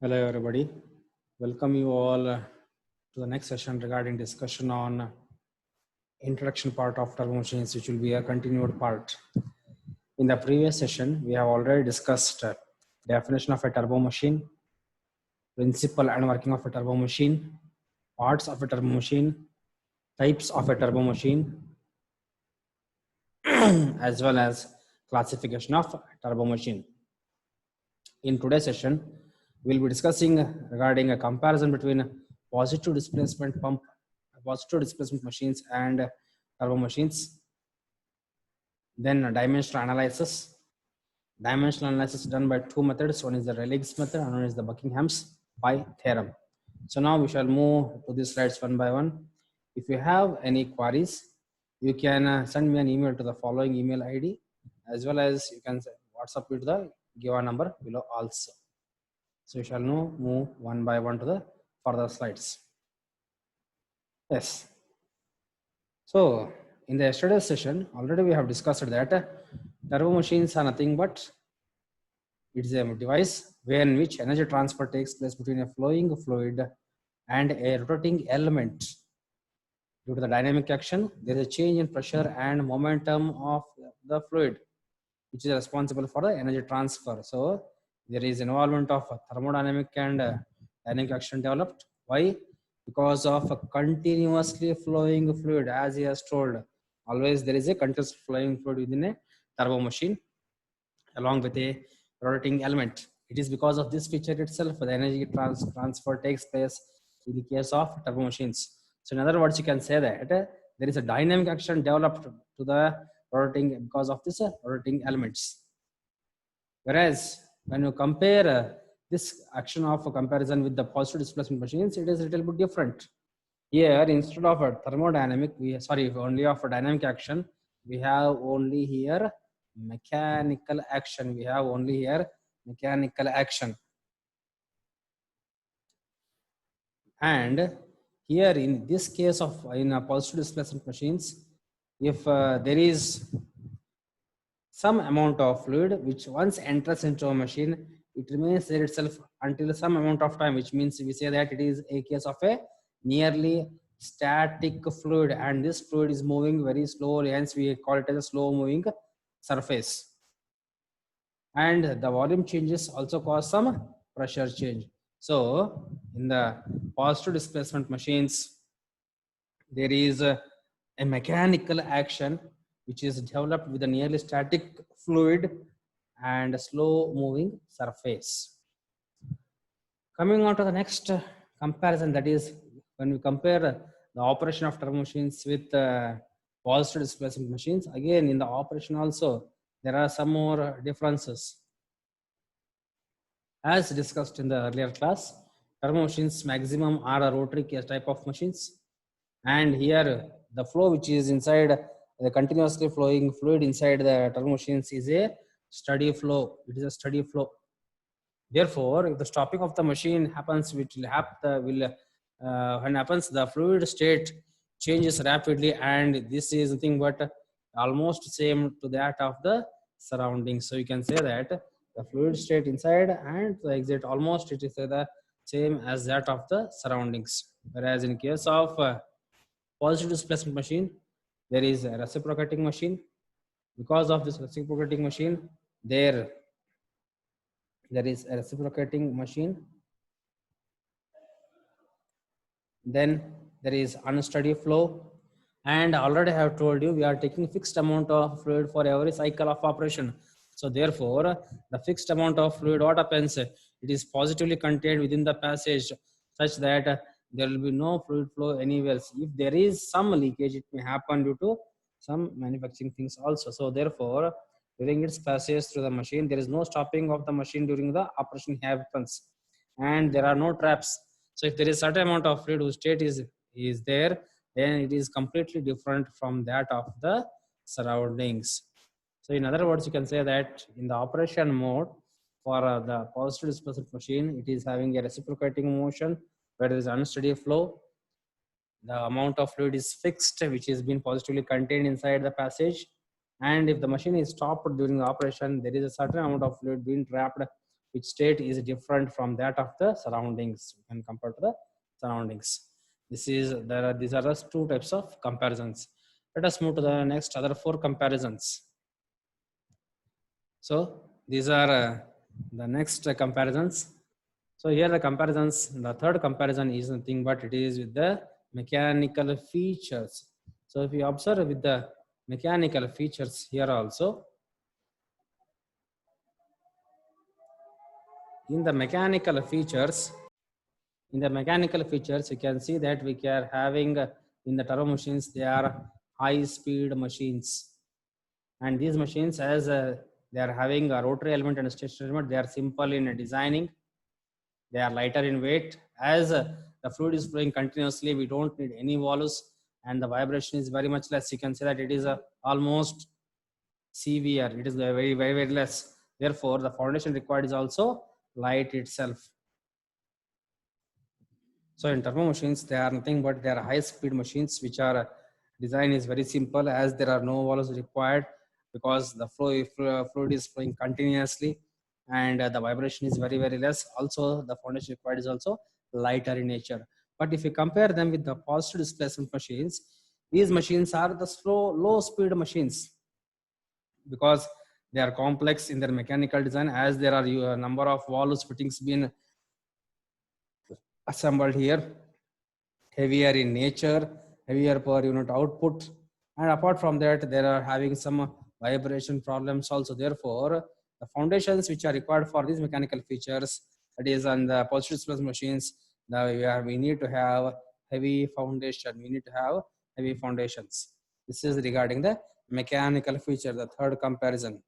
Hello, everybody. Welcome you all to the next session regarding discussion on introduction part of turbo machines, which will be a continued part. In the previous session, we have already discussed definition of a turbo machine, principle and working of a turbo machine, parts of a turbo machine, types of a turbo machine, as well as classification of turbo machine. In today's session, we'll be discussing regarding a comparison between positive displacement pump, positive displacement machines and turbo machines. Then dimensional analysis. Dimensional analysis done by two methods. One is the Rayleigh's method and one is the Buckingham's pi theorem. So now we shall move to these slides one by one. If you have any queries, you can send me an email to the following email ID, as well as you can WhatsApp me to the given number below also. So we shall now move one by one to the further slides. Yes. So in the yesterday's session, already we have discussed that turbo machines are nothing but it is a device wherein which energy transfer takes place between a flowing fluid and a rotating element. Due to the dynamic action, there is a change in pressure and momentum of the fluid, which is responsible for the energy transfer. So there is involvement of thermodynamic and dynamic action developed. Why? Because of a continuously flowing fluid, as he has told. Always there is a continuous flowing fluid within a turbo machine, along with a rotating element. It is because of this feature itself the energy transfer takes place in the case of turbo machines. So in other words, you can say that there is a dynamic action developed to the rotating because of this rotating elements. Whereas when you compare this action of a comparison with the positive displacement machines, it is a little bit different. Here, instead of a thermodynamic, only of a dynamic action, we have only here mechanical action. We have only here mechanical action. And here in this case of in a positive displacement machines, if there is some amount of fluid which once enters into a machine, it remains there itself until some amount of time, which means we say that it is a case of a nearly static fluid, and this fluid is moving very slowly, hence we call it as a slow moving surface. And the volume changes also cause some pressure change. So in the positive displacement machines, there is a mechanical action which is developed with a nearly static fluid and a slow moving surface. Coming on to the next comparison, that is when we compare the operation of turbo machines with positive displacement machines, again in the operation also there are some more differences. As discussed in the earlier class, turbo machines maximum are a rotary case type of machines, and here the flow which is inside the continuously flowing fluid inside the turbo machines is a steady flow. It is a steady flow. Therefore, if the stopping of the machine happens, which will happen, when happens, the fluid state changes rapidly, and this is nothing but almost same to that of the surroundings. So you can say that the fluid state inside and the exit almost it is the same as that of the surroundings. Whereas in case of positive displacement machine, there is a reciprocating machine. Because of this reciprocating machine, there is a reciprocating machine. Then there is unsteady flow, and already I have told you we are taking fixed amount of fluid for every cycle of operation. So therefore, the fixed amount of fluid, what happens? It is positively contained within the passage, such that there will be no fluid flow anywhere. If there is some leakage, it may happen due to some manufacturing things also. So therefore, during its passage through the machine, there is no stopping of the machine during the operation happens, and there are no traps. So if there is certain amount of fluid whose state is there, then it is completely different from that of the surroundings. So in other words, you can say that in the operation mode for the positive displacement machine, it is having a reciprocating motion where there is unsteady flow. The amount of fluid is fixed, which is being positively contained inside the passage. And if the machine is stopped during the operation, there is a certain amount of fluid being trapped which state is different from that of the surroundings when compared to the surroundings. These are the two types of comparisons. Let us move to the next other four comparisons. So these are the next comparisons. So here the comparisons, the third comparison is nothing but it is with the mechanical features. So if you observe with the mechanical features here also, in the mechanical features, you can see that we are having in the turbo machines, they are high speed machines. And these machines, as they are having a rotary element and a stationary element, they are simple in designing. They are lighter in weight. As the fluid is flowing continuously, we don't need any volus, and the vibration is very much less. You can say that it is almost severe. It is very, very, very less. Therefore, the foundation required is also light itself. So in turbo machines, they are nothing but they are high speed machines, which are design is very simple, as there are no volus required, because the fluid is flowing continuously, and the vibration is very, very less. Also, the foundation required is also lighter in nature. But if you compare them with the positive displacement machines, these machines are the low speed machines, because they are complex in their mechanical design, as there are a number of volus fittings being assembled here, heavier in nature, heavier per unit output, and apart from that, they are having some vibration problems also. Therefore, the foundations which are required for these mechanical features, that is on the positive displacement machines, we need to have heavy foundation. We need to have heavy foundations. This is regarding the mechanical feature, the third comparison.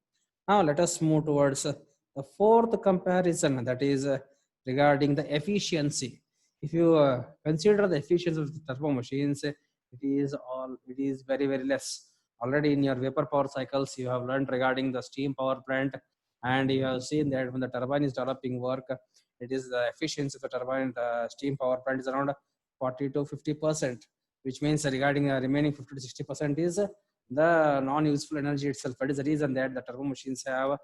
Now let us move towards the fourth comparison, that is regarding the efficiency. If you consider the efficiency of the turbo machines, it is very, very less. Already in your vapor power cycles, you have learned regarding the steam power plant, and you have seen that when the turbine is developing work, it is the efficiency of the turbine, the steam power plant is around 40 to 50%, which means regarding the remaining 50 to 60% is the non-useful energy itself. That is the reason that the turbo machines have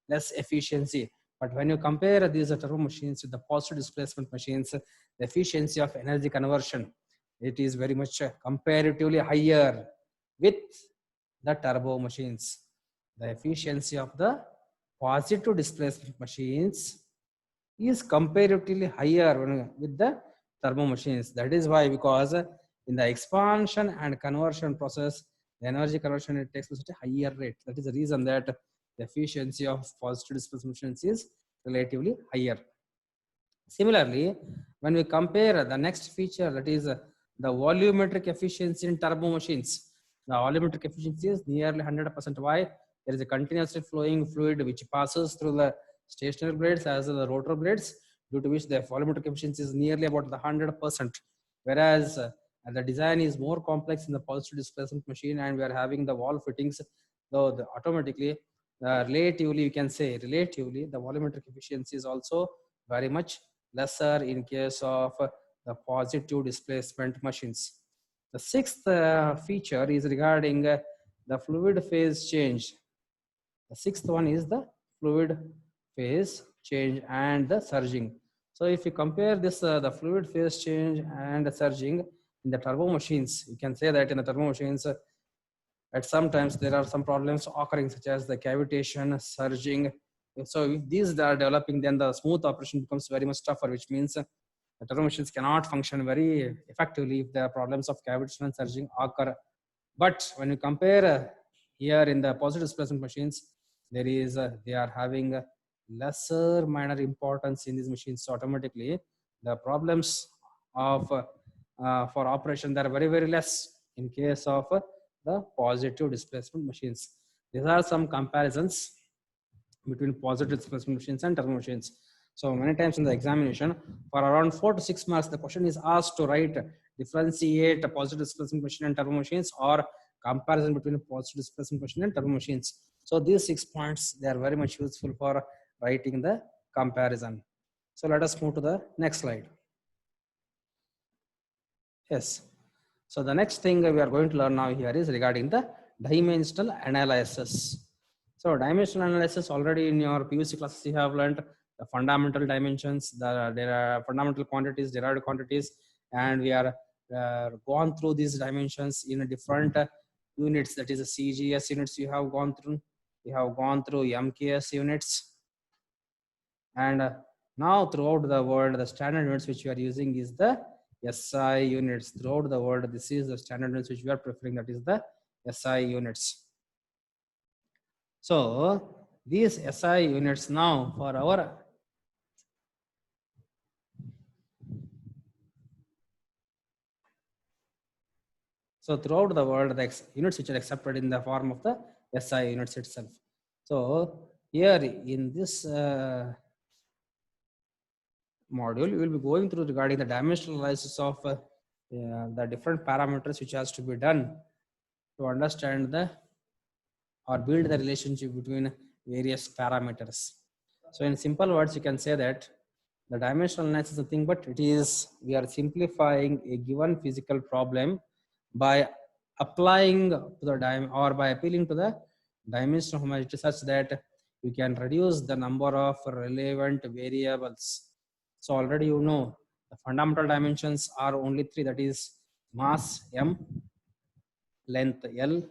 less efficiency. But when you compare these turbo machines with the positive displacement machines, the efficiency of energy conversion, it is very much comparatively higher with the turbo machines. The efficiency of the positive displacement machines is comparatively higher with the turbo machines. That is why, because in the expansion and conversion process, the energy conversion, it takes place at a higher rate. That is the reason that the efficiency of positive displacement machines is relatively higher. Similarly, when we compare the next feature, that is the volumetric efficiency in turbo machines, the volumetric efficiency is nearly 100%. Why? There is a continuously flowing fluid which passes through the stationary blades as well as the rotor blades, due to which the volumetric efficiency is nearly about the 100%. Whereas the design is more complex in the positive displacement machine, and we are having the wall fittings, though automatically, relatively, we can say relatively, the volumetric efficiency is also very much lesser in case of the positive displacement machines. The sixth feature is regarding the fluid phase change. The sixth one is the fluid phase change and the surging. So if you compare this, the fluid phase change and the surging in the turbo machines, you can say that in the turbo machines, at sometimes there are some problems occurring, such as the cavitation, surging. So if these are developing, then the smooth operation becomes very much tougher, which means the turbo machines cannot function very effectively if the problems of cavitation and surging occur. But when you compare here in the positive displacement machines, they are having lesser minor importance in these machines. So automatically, the problems of for operation, they are very, very less in case of the positive displacement machines. These are some comparisons between positive displacement machines and turbo machines. So many times in the examination, for around 4 to 6 marks, the question is asked to write differentiate a positive displacement machine and turbo machines, or comparison between a positive displacement machine and turbo machines. So these 6 points, they are very much useful for writing the comparison. So let us move to the next slide. Yes. So the next thing we are going to learn now here is regarding the dimensional analysis. So dimensional analysis, already in your PUC classes you have learned the fundamental dimensions, there are fundamental quantities, derived quantities, and we are gone through these dimensions in a different units. That is the CGS units you have gone through. You have gone through MKS units, and now throughout the world, the standard units which we are using is the SI units. Throughout the world, this is the standard units which we are preferring. That is the SI units. So these SI units now for our throughout the world, the units which are accepted in the form of the SI units itself. So here in this module, we will be going through regarding the dimensional analysis of the different parameters which has to be done to understand the or build the relationship between various parameters. So in simple words, you can say that the dimensional analysis is nothing but it is, we are simplifying a given physical problem by applying to the or by appealing to the dimensional homogeneity such that you can reduce the number of relevant variables. So already you know the fundamental dimensions are only three, that is mass m, length L,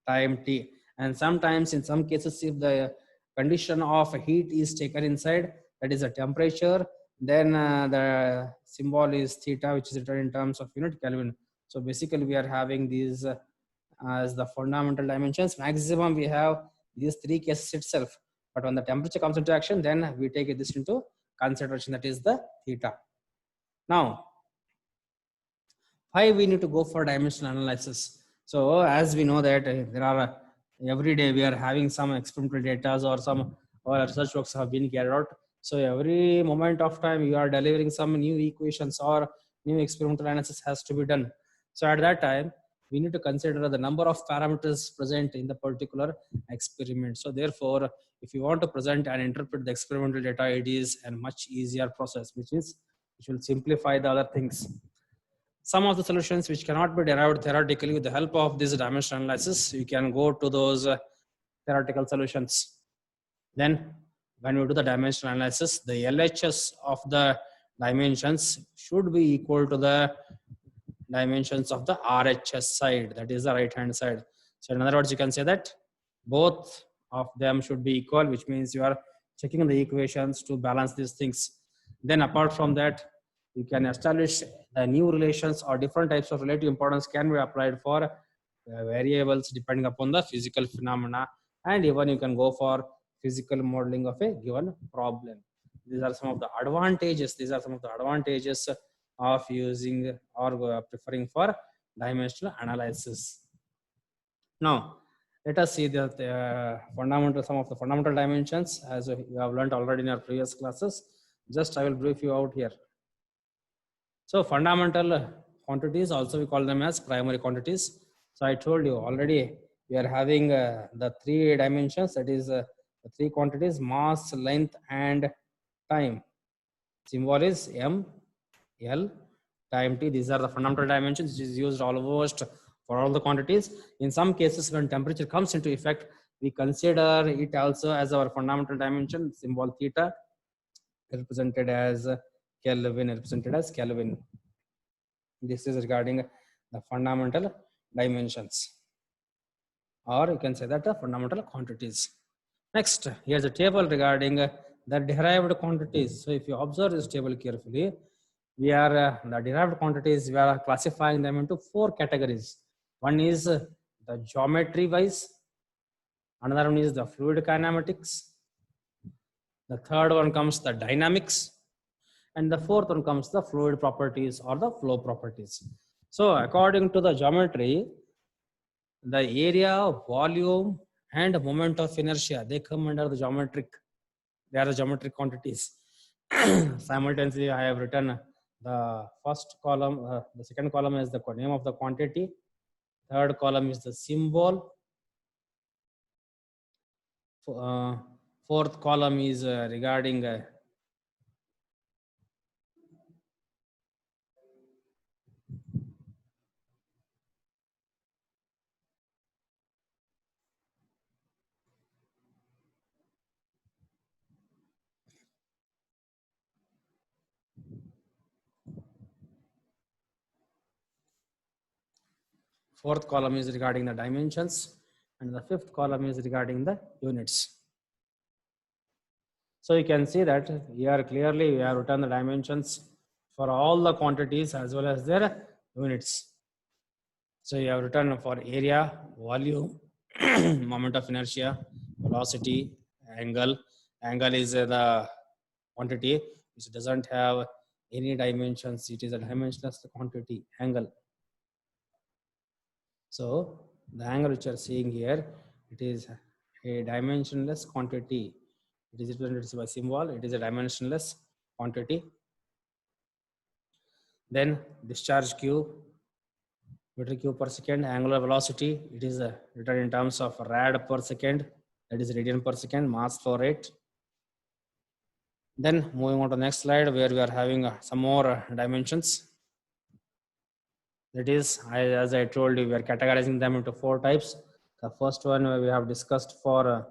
time T. And sometimes in some cases, if the condition of heat is taken inside, that is the temperature, then the symbol is theta, which is written in terms of unit Kelvin. So basically we are having these as the fundamental dimensions. Maximum we have these three cases itself. But when the temperature comes into action, then we take this into consideration, that is the theta. Now, why we need to go for dimensional analysis? So as we know that there are every day we are having some experimental data or some research works have been carried out. So every moment of time you are delivering some new equations or new experimental analysis has to be done. So at that time we need to consider the number of parameters present in the particular experiment. So therefore, if you want to present and interpret the experimental data, it is a much easier process, which will simplify the other things. Some of the solutions which cannot be derived theoretically with the help of this dimensional analysis, you can go to those theoretical solutions. Then when we do the dimensional analysis, the LHS of the dimensions should be equal to the dimensions of the RHS side, that is the right hand side. So in other words, you can say that both of them should be equal, which means you are checking the equations to balance these things. Then apart from that, you can establish the new relations or different types of relative importance can be applied for variables depending upon the physical phenomena, and even you can go for physical modeling of a given problem. These are some of the advantages. These are some of the advantages of using or preferring for dimensional analysis. Now, let us see the some of the fundamental dimensions as you have learned already in your previous classes. Just I will brief you out here. So fundamental quantities, also we call them as primary quantities. So I told you already we are having the three dimensions, that is the three quantities: mass, length, and time. Symbol is M, L, time T. These are the fundamental dimensions which is used almost for all the quantities. In some cases, when temperature comes into effect, we consider it also as our fundamental dimension, symbol theta, represented as Kelvin, represented as Kelvin. This is regarding the fundamental dimensions, or you can say that the fundamental quantities. Next, here's a table regarding the derived quantities. So if you observe this table carefully, we are the derived quantities, we are classifying them into four categories. One is the geometry wise, another one is the fluid kinematics, the third one comes the dynamics, and the fourth one comes the fluid properties or the flow properties. So according to the geometry, the area, volume, and moment of inertia, they come under the geometric. They are the geometric quantities. Simultaneously, I have written the first column, the second column is the name of the quantity, third column is the symbol, fourth column is regarding Fourth column is regarding the dimensions, and the fifth column is regarding the units. So you can see that here clearly we have written the dimensions for all the quantities as well as their units. So you have written for area, volume, moment of inertia, velocity, angle. Angle is the quantity which doesn't have any dimensions. It is a dimensionless quantity, angle. So the angle which you are seeing here, it is a dimensionless quantity. It is represented by symbol. It is a dimensionless quantity. Then discharge Q, meter cube per second, angular velocity. It is written in terms of rad per second. That is radian per second, mass flow rate. Then moving on to the next slide where we are having some more dimensions. That is, as I told you, we are categorizing them into 4 types. The first one we have discussed for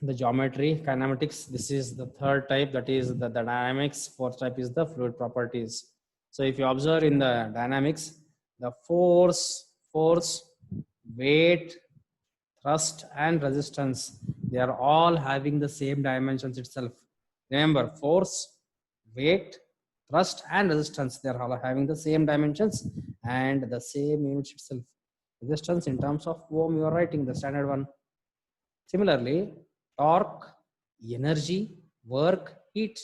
the geometry, kinematics. This is the third type, that is the dynamics. Fourth type is the fluid properties. So if you observe in the dynamics, the force, weight, thrust and resistance, they are all having the same dimensions itself. Remember, force, weight, thrust and resistance, they are all having the same dimensions and the same units itself. Resistance in terms of ohm, you are writing the standard one. Similarly, torque, energy, work, heat,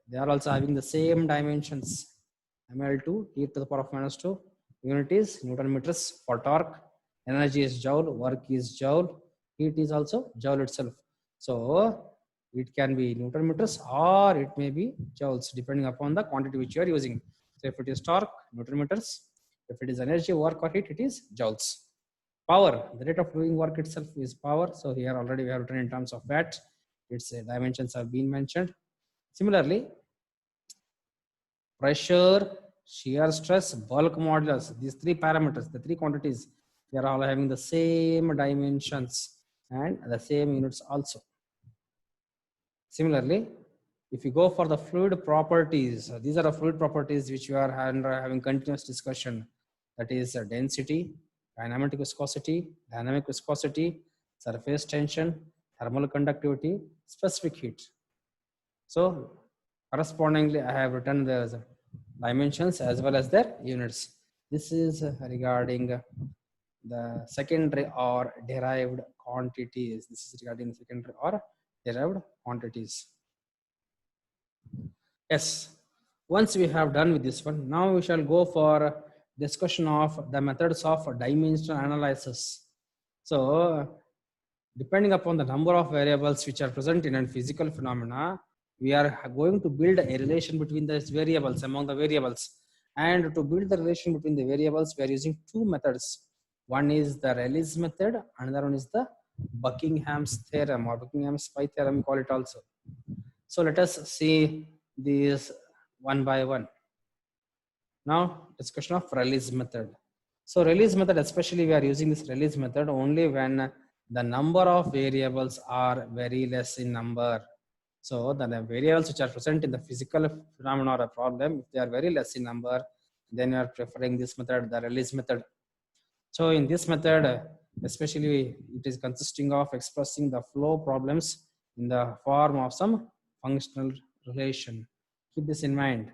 they are also having the same dimensions. ml2 e to the power of minus 2. Unit is Newton meters for torque. Energy is joule, work is joule, heat is also joule itself. So it can be Newton meters or it may be joules depending upon the quantity which you are using. So if it is torque, Newton meters. If it is energy, work or heat, it is joules. Power, the rate of doing work itself is power. So here already we have written in terms of watt. Its dimensions have been mentioned. Similarly, pressure, shear stress, bulk modulus, these 3 parameters, the 3 quantities, they are all having the same dimensions and the same units also. Similarly, if you go for the fluid properties, these are the fluid properties which you are having continuous discussion. That is density, kinematic viscosity, dynamic viscosity, surface tension, thermal conductivity, specific heat. So correspondingly, I have written the dimensions as well as their units. This is regarding the secondary or derived quantities. This is regarding secondary or derived quantities. Yes, once we have done with this one, now we shall go for discussion of the methods of dimensional analysis. So depending upon the number of variables which are present in a physical phenomena, we are going to build a relation between these variables, among the variables. And to build the relation between the variables, we are using 2 methods. One is the Rayleigh's method, another one is the Buckingham's theorem or Buckingham's pi theorem, we call it also. So let us see these one by one. Now, discussion of Rayleigh's method. So Rayleigh's method, especially we are using this Rayleigh's method only when the number of variables are very less in number. So the variables which are present in the physical phenomena or a problem, if they are very less in number, then you are preferring this method, the Rayleigh's method. So in this method, especially it is consisting of expressing the flow problems in the form of some functional relation. Keep this in mind.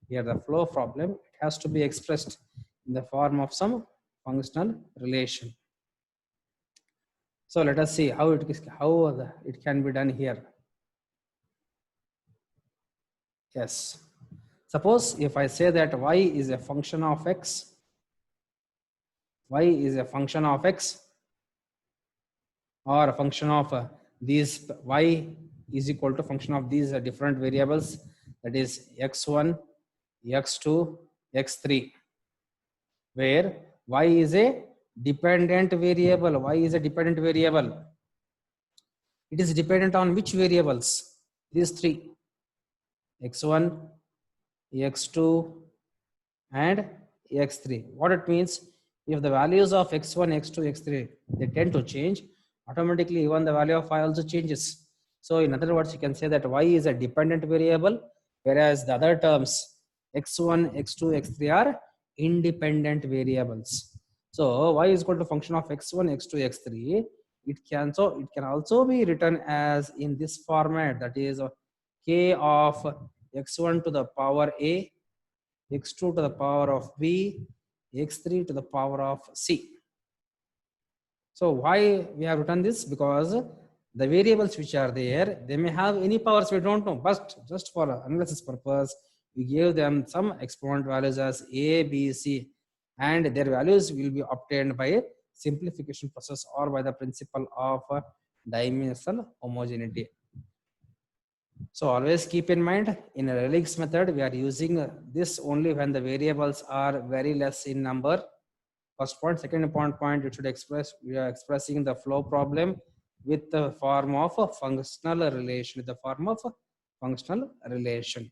Here the flow problem, it has to be expressed in the form of some functional relation. So let us see how it can be done here. Yes. Suppose if I say that y is a function of x, y is a function of x, or a function of these, y is equal to function of these different variables, that is x1, x2, x3, where y is a dependent variable. Y is a dependent variable. It is dependent on which variables? These 3, x1, x2 and x3. What it means, if the values of x1, x2, x3, they tend to change, automatically even the value of y also changes. So in other words, you can say that y is a dependent variable, whereas the other terms x1, x2, x3 are independent variables. So y is equal to function of x1, x2, x3. It can also be written as in this format, that is k of x1 to the power a, x2 to the power of b, x3 to the power of c. So why we have written this? Because the variables which are there, they may have any powers we don't know, but just for analysis purpose, we gave them some exponent values as a, b, c, and their values will be obtained by a simplification process or by the principle of dimensional homogeneity. So always keep in mind, in a Rayleigh's method, we are using this only when the variables are very less in number. First point. Second point, it should express, we are expressing the flow problem with the form of a functional relation, with the form of a functional relation.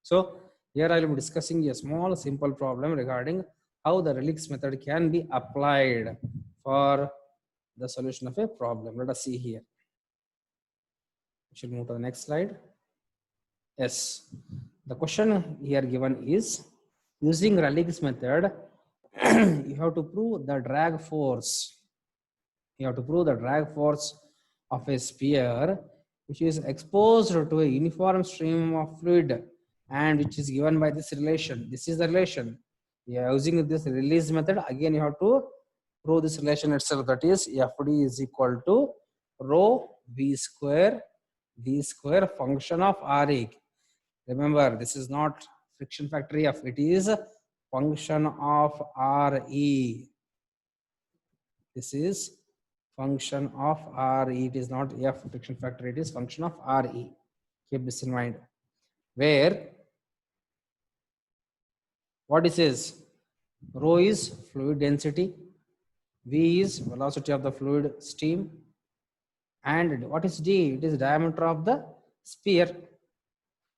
So here I will be discussing a small simple problem regarding how the Rayleigh's method can be applied for the solution of a problem. Let us see here. We should move to the next slide. Yes, the question here given is, using Rayleigh's method, you have to prove the drag force. You have to prove the drag force of a sphere which is exposed to a uniform stream of fluid and which is given by this relation. This is the relation. We are using this Rayleigh's method. Again, you have to prove this relation itself, that is FD is equal to rho V square D square function of RE. Remember, this is not friction factor F, it is function of RE. This is function of RE. It is not F friction factor, it is function of RE. Keep this in mind. Where what it says, rho is fluid density, V is velocity of the fluid stream, and what is D? It is diameter of the sphere.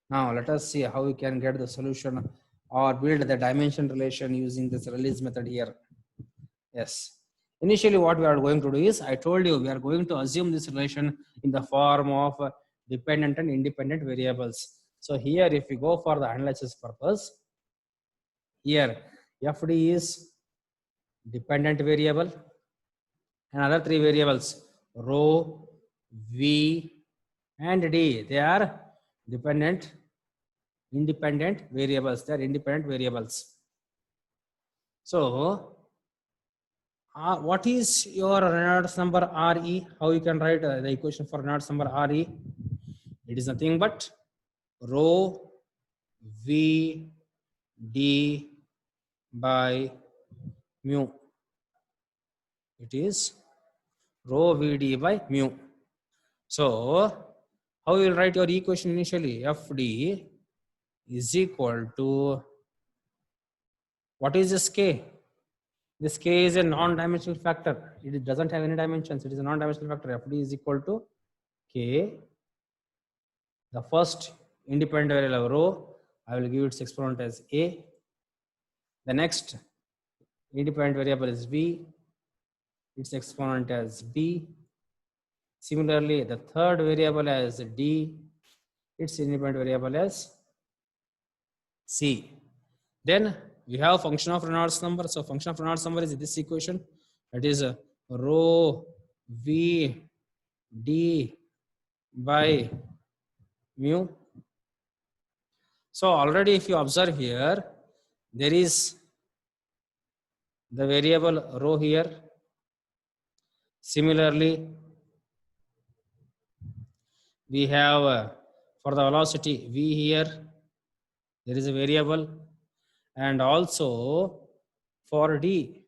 Now let us see how we can get the solution or build the dimension relation using this Rayleigh's method here. Yes. Initially, what we are going to do is, I told you, we are going to assume this relation in the form of dependent and independent variables. So here, if we go for the analysis purpose, here FD is dependent variable and other three variables rho, V, and D. They are independent variables. They are independent variables. So what is your Reynolds number RE? How you can write the equation for Reynolds number RE? It is nothing but rho V D by mu. It is rho V D by mu. So how you will write your equation initially? FD is equal to, what is this K? This K is a non-dimensional factor. It doesn't have any dimensions. It is a non-dimensional factor. FD is equal to K. The first independent variable rho, I will give its exponent as A. The next independent variable is V. Its exponent as B. Similarly, the third variable as D. Its independent variable as C. Then we have function of Reynolds number. So function of Reynolds number is this equation. That is rho V D by mu. So already if you observe here, there is the variable rho here. Similarly, we have for the velocity V here, there is a variable, and also for D,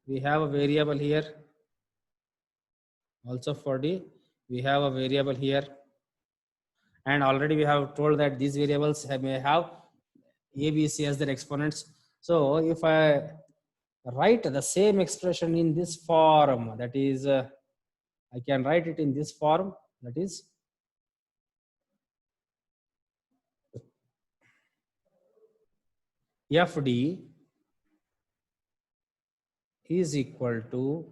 we have a variable here. Also for D, we have a variable here. And already we have told that these variables may have A, B, C as their exponents. So if I write the same expression in this form, that is, I can write it in this form, that is FD is equal to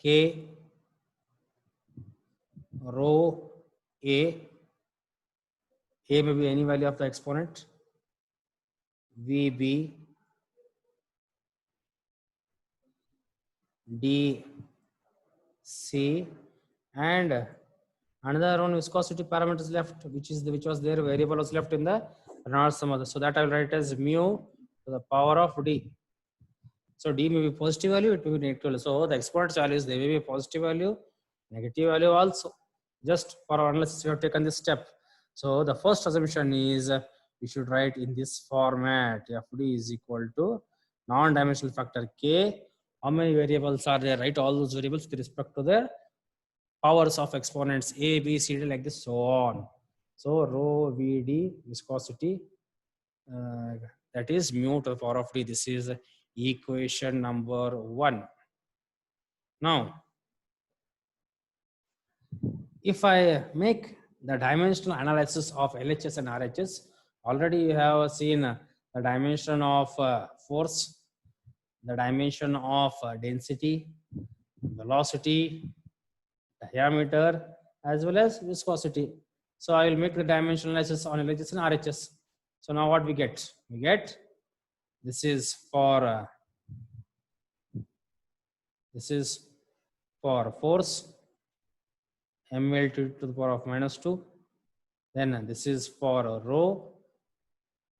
K rho A A may be any value of the exponent, VB, D, C, and another one viscosity parameters left, which was there, variable was left in the Reynolds sum. So that I will write as mu to the power of D. So D may be positive value, it may be negative value. So the exponent values, they may be positive value, negative value also. Just for our analysis, we have taken this step. So the first assumption is we should write in this format: FD is equal to non-dimensional factor K. How many variables are there? Write all those variables with respect to their powers of exponents A, B, C, D, like this, so on. So rho VD viscosity, that is mu to the power of D. This is equation number 1. Now, if I make the dimensional analysis of LHS and RHS, already you have seen the dimension of force, the dimension of density, velocity, diameter, as well as viscosity. So I will make the dimensional analysis on LHS and RHS. So now what we get? We get this is for force, ml to the power of -2. Then this is for rho,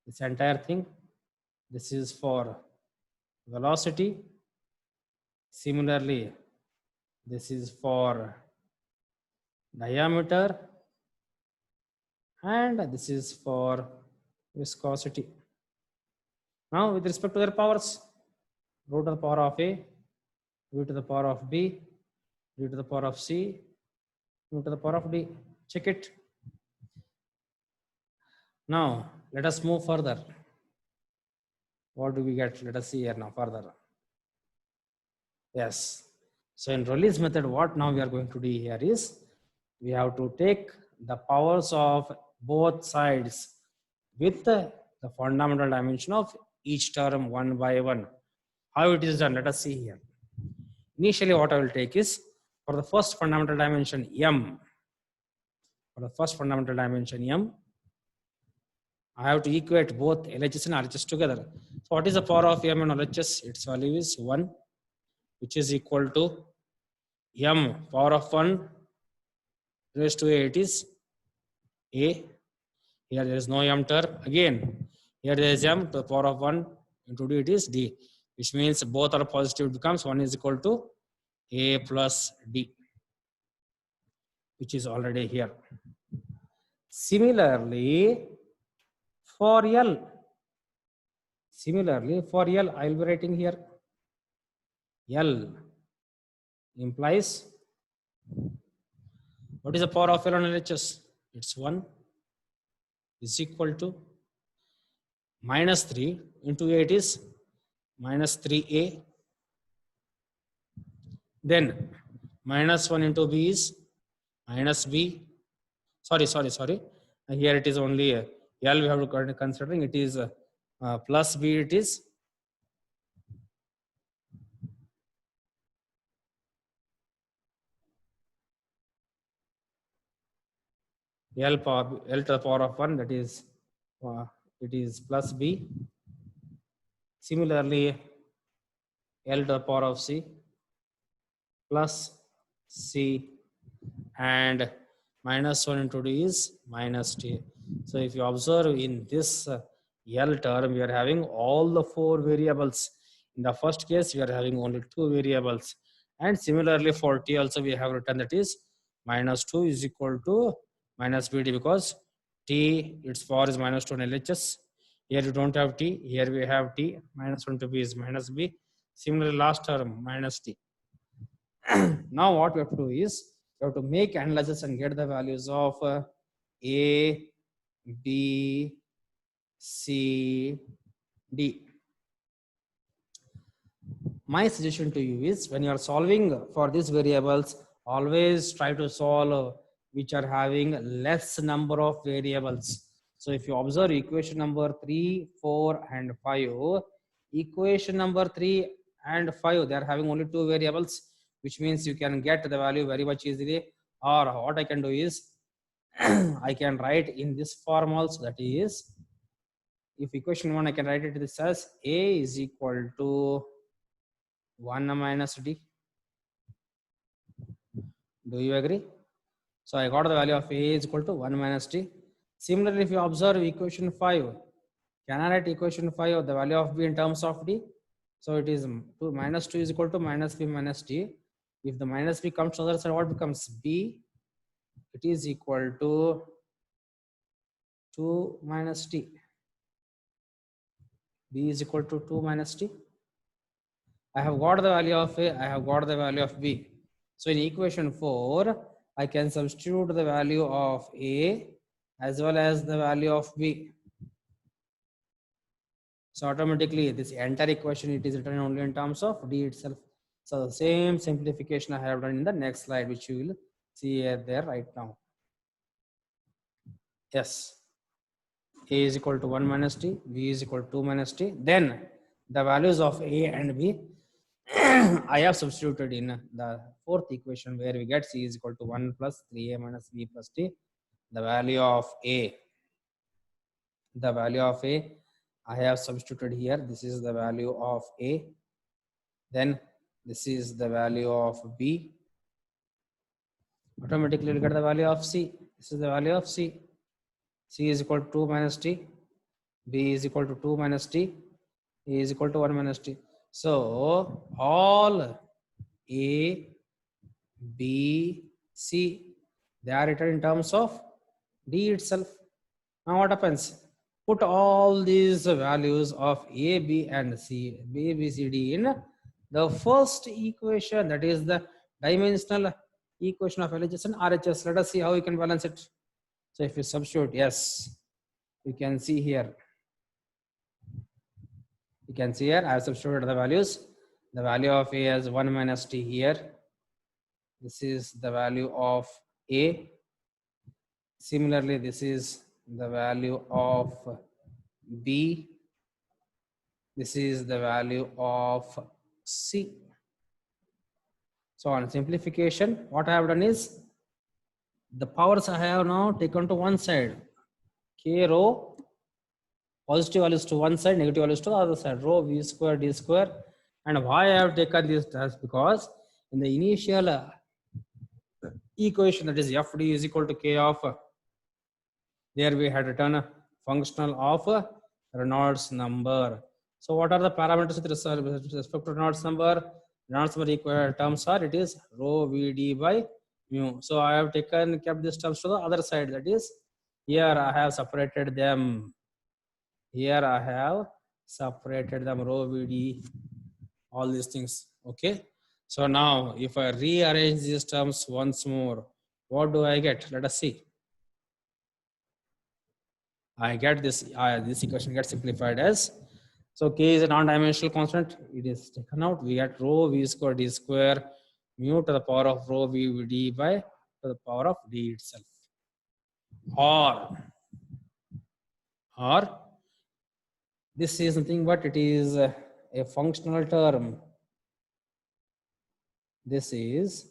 this entire thing. This is for velocity. Similarly, this is for diameter, and this is for viscosity. Now, with respect to their powers, rho to the power of A, V to the power of B, V to the power of C, V to the power of D. Check it. Now, let us move further. What do we get? Let us see here now further. Yes. So in Rayleigh's method, what now we are going to do here is we have to take the powers of both sides with the fundamental dimension of each term one by one. How it is done? Let us see here. Initially, what I will take is for the first fundamental dimension M. For the first fundamental dimension M, I have to equate both LHS and RHS together. So what is the power of M and LHS? Its value is 1, which is equal to M power of 1 raised to A. It is A. Here there is no M term. Again, here there is M to the power of 1 into D. It is D, which means both are positive. It becomes 1 is equal to A plus D, which is already here. Similarly, for L, I will be writing here L implies, what is the power of L on LHS? It's 1 is equal to -3 into A, it is -3A. Then -1 into B is -B. Sorry. Here it is only L we have to considering. It is plus B. It is L to the power of 1. That is it is plus B. Similarly, L to the power of C plus C, and -1 into D is -T. So if you observe in this L term, we are having all the 4 variables. In the first case, we are having only 2 variables. And similarly for T also we have written that is -2 is equal to -BD, because T, its power is -2 on LHS. Here you don't have T, here we have T, -1 to B is -B. Similarly, last term -T. Now what we have to do is we have to make analysis and get the values of A, B, C, D. My suggestion to you is when you are solving for these variables, always try to solve which are having less number of variables. So if you observe equation number 3, 4, and 5, equation number 3 and 5, they are having only 2 variables, which means you can get the value very much easily. Or what I can do is I can write in this form also, that is, if equation 1, I can write it this as A is equal to 1 minus D. Do you agree? So I got the value of A is equal to 1 minus D. Similarly, if you observe equation 5, can I write equation 5 of the value of B in terms of D? So it is 2 minus 2 is equal to minus B minus D. If the minus B comes to the other side, what becomes B? It is equal to 2 minus D. B is equal to 2 minus D. I have got the value of A, I have got the value of B. So in equation 4, I can substitute the value of A as well as the value of B. So automatically this entire equation, it is written only in terms of D itself. So the same simplification I have done in the next slide, which you will see there right now. Yes. A is equal to 1 minus T, B is equal to 2 minus T. Then the values of A and B, I have substituted in the fourth equation, where we get C is equal to 1 plus 3A minus B plus T. The value of A, I have substituted here. This is the value of A. Then this is the value of B. Automatically we'll get the value of C. This is the value of C. C is equal to 2 minus T. B is equal to 2 minus T. A is equal to 1 minus T. So all A, B, C, they are written in terms of D itself. Now what happens? Put all these values of A, B and C, B, B, C, D in the first equation, that is the dimensional equation of LHS and RHS. Let us see how we can balance it. So if you substitute, yes, you can see here. You can see here, I have substituted the values. The value of A as 1 minus T here. This is the value of A. Similarly, this is the value of B. This is the value of C. So on simplification, what I have done is, the powers I have now taken to one side. K rho, positive values to one side, negative values to the other side. Rho V square D square. And why I have taken this? That's because in the initial equation, that is FD is equal to K of, there we had written a functional of Reynolds number. So what are the parameters with respect to Reynolds number? Reynolds number equal terms are, it is rho Vd by mu. So I have kept these terms to the other side. That is, here I have separated them. Here I have separated them, rho Vd, all these things. Okay. So now if I rearrange these terms once more, what do I get? Let us see. I get this, this equation gets simplified as, so K is a non-dimensional constant. It is taken out. We get rho V square D square mu to the power of rho V D by to the power of D itself. Or this is nothing but it is a functional term. This is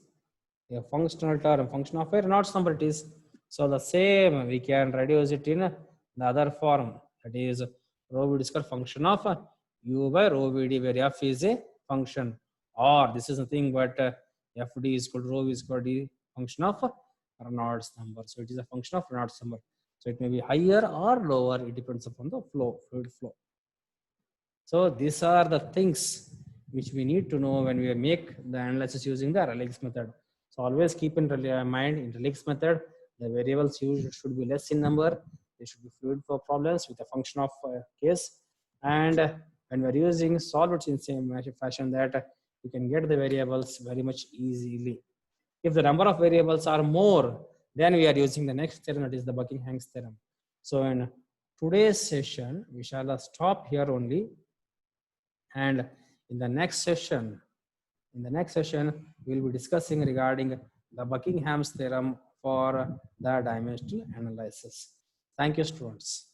a functional term, function of a Reynolds number it is. So the same, we can reduce it in the other form, that is rho V D square function of U by rho V D, where F is a function, or this is nothing but FD is equal to rho V square D, function of Reynolds number. So it is a function of Reynolds number. So it may be higher or lower, it depends upon the fluid flow. So these are the things which we need to know when we make the analysis using the RLX method. So always keep in mind, in RLX method, the variables used should be less in number. They should be fluid flow problems with a function of case. And when we're using solvents in same fashion, that you can get the variables very much easily. If the number of variables are more, then we are using the next theorem, that is the Buckingham's theorem. So in today's session, we shall stop here only. And in the next session, we'll be discussing regarding the Buckingham's theorem for the dimensional analysis. Thank you, students.